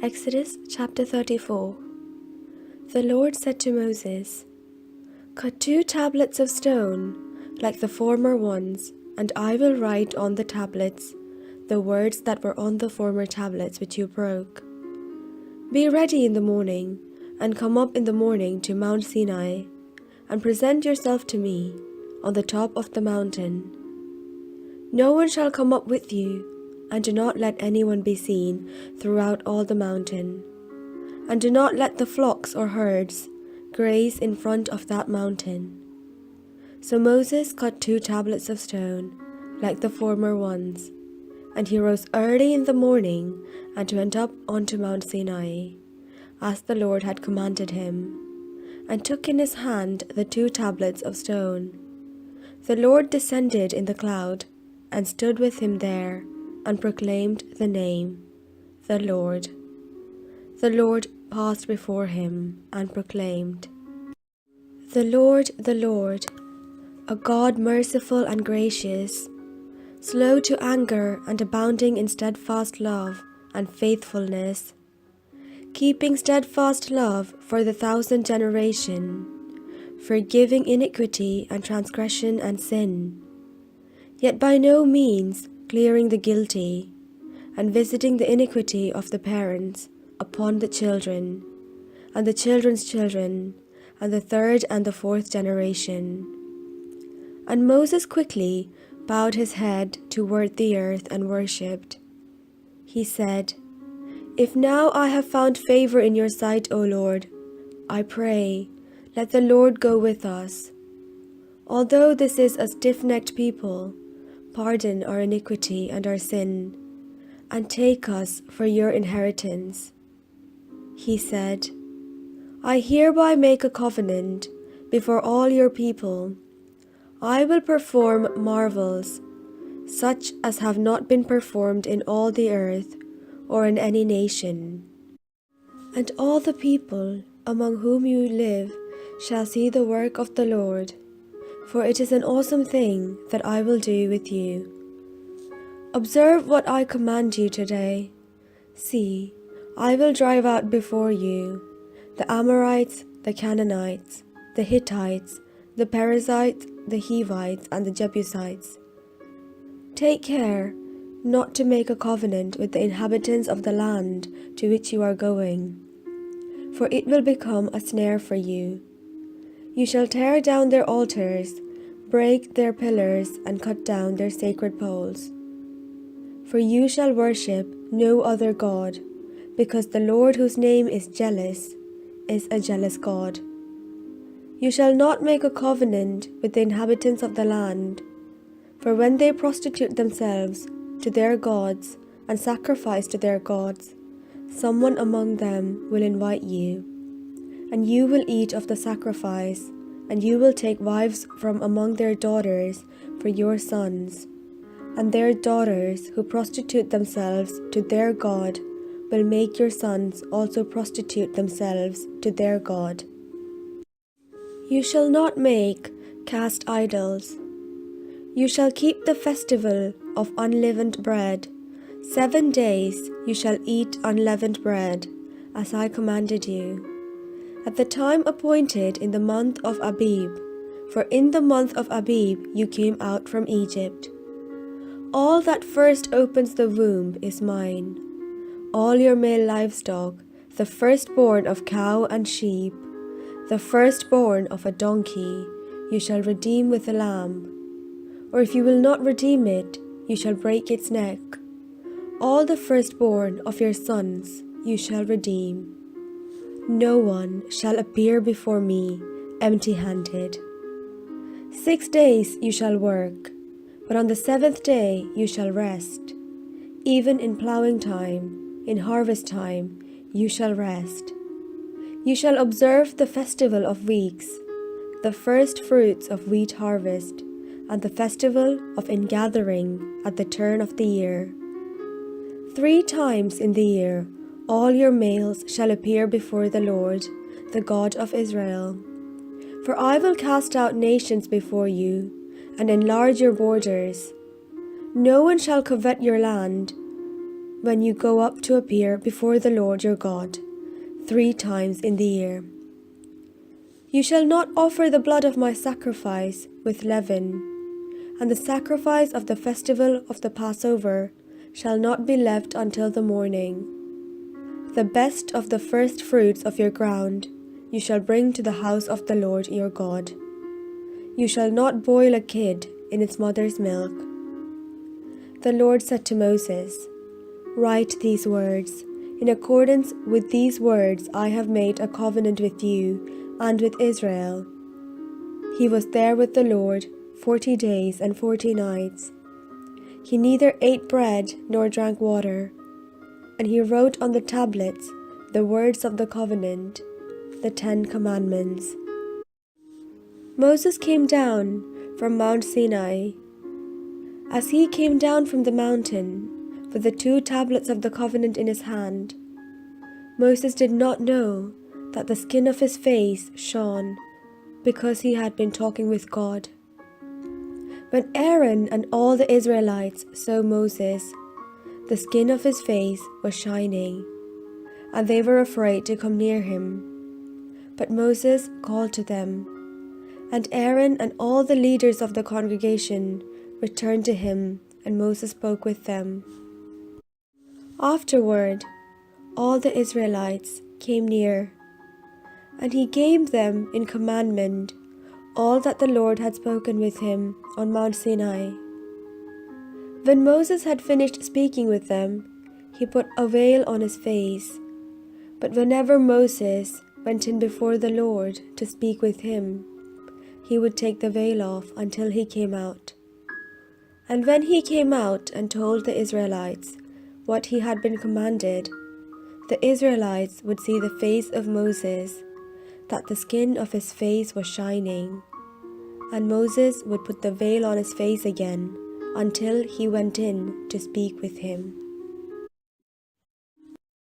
Exodus chapter 34. The Lord said to Moses, "Cut 2 tablets of stone, like the former ones, and I will write on the tablets the words that were on the former tablets which you broke. Be ready in the morning, and come up in the morning to Mount Sinai, and present yourself to me on the top of the mountain. No one shall come up with you, and do not let anyone be seen throughout all the mountain. And do not let the flocks or herds graze in front of that mountain." So Moses cut 2 tablets of stone, like the former ones, and he rose early in the morning and went up onto Mount Sinai, as the Lord had commanded him, and took in his hand the 2 tablets of stone. The Lord descended in the cloud, and stood with him there, and proclaimed the name, the Lord. The Lord passed before him, and proclaimed, the Lord, a God merciful and gracious, slow to anger and abounding in steadfast love and faithfulness, keeping steadfast love for the 1,000th generation, forgiving iniquity and transgression and sin, yet by no means clearing the guilty, and visiting the iniquity of the parents upon the children, and the children's children, and the 3rd and the 4th generation. And Moses quickly bowed his head toward the earth and worshipped. He said, "If now I have found favor in your sight, O Lord, I pray, let the Lord go with us. Although this is a stiff-necked people, pardon our iniquity and our sin, and take us for your inheritance." He said, "I hereby make a covenant before all your people. I will perform marvels, such as have not been performed in all the earth or in any nation. And all the people among whom you live shall see the work of the Lord, for it is an awesome thing that I will do with you. Observe what I command you today. See, I will drive out before you the Amorites, the Canaanites, the Hittites, the Perizzites, the Hivites, and the Jebusites. Take care not to make a covenant with the inhabitants of the land to which you are going, for it will become a snare for you. You shall tear down their altars, break their pillars, and cut down their sacred poles. For you shall worship no other God, because the Lord, whose name is jealous, is a jealous God. You shall not make a covenant with the inhabitants of the land, for when they prostitute themselves to their gods and sacrifice to their gods, someone among them will invite you, and you will eat of the sacrifice, and you will take wives from among their daughters for your sons, and their daughters who prostitute themselves to their God will make your sons also prostitute themselves to their God. You shall not make cast idols. You shall keep the festival of unleavened bread. 7 days you shall eat unleavened bread, as I commanded you, at the time appointed in the month of Abib, for in the month of Abib you came out from Egypt. All that first opens the womb is mine. All your male livestock, the firstborn of cow and sheep, the firstborn of a donkey, you shall redeem with a lamb. Or if you will not redeem it, you shall break its neck. All the firstborn of your sons you shall redeem. No one shall appear before me empty-handed. 6 days you shall work, but on the 7th day you shall rest. Even in plowing time, in harvest time, you shall rest. You shall observe the festival of weeks, the first fruits of wheat harvest, and the festival of ingathering at the turn of the year. 3 times in the year all your males shall appear before the Lord, the God of Israel. For I will cast out nations before you, and enlarge your borders. No one shall covet your land, when you go up to appear before the Lord your God 3 times in the year. You shall not offer the blood of my sacrifice with leaven, and the sacrifice of the festival of the Passover shall not be left until the morning. The best of the first fruits of your ground you shall bring to the house of the Lord your God. You shall not boil a kid in its mother's milk. The Lord said to Moses, "Write these words. In accordance with these words I have made a covenant with you and with Israel." He was there with the Lord 40 days and 40 nights. He neither ate bread nor drank water. And he wrote on the tablets the words of the covenant, the 10 Commandments. Moses came down from Mount Sinai. As he came down from the mountain with the 2 tablets of the covenant in his hand, Moses did not know that the skin of his face shone because he had been talking with God. When Aaron and all the Israelites saw Moses, the skin of his face was shining, and they were afraid to come near him. But Moses called to them, and Aaron and all the leaders of the congregation returned to him, and Moses spoke with them. Afterward, all the Israelites came near, and he gave them in commandment all that the Lord had spoken with him on Mount Sinai. When Moses had finished speaking with them, he put a veil on his face. But whenever Moses went in before the Lord to speak with him, he would take the veil off until he came out. And when he came out and told the Israelites what he had been commanded, the Israelites would see the face of Moses, that the skin of his face was shining. And Moses would put the veil on his face again until he went in to speak with him.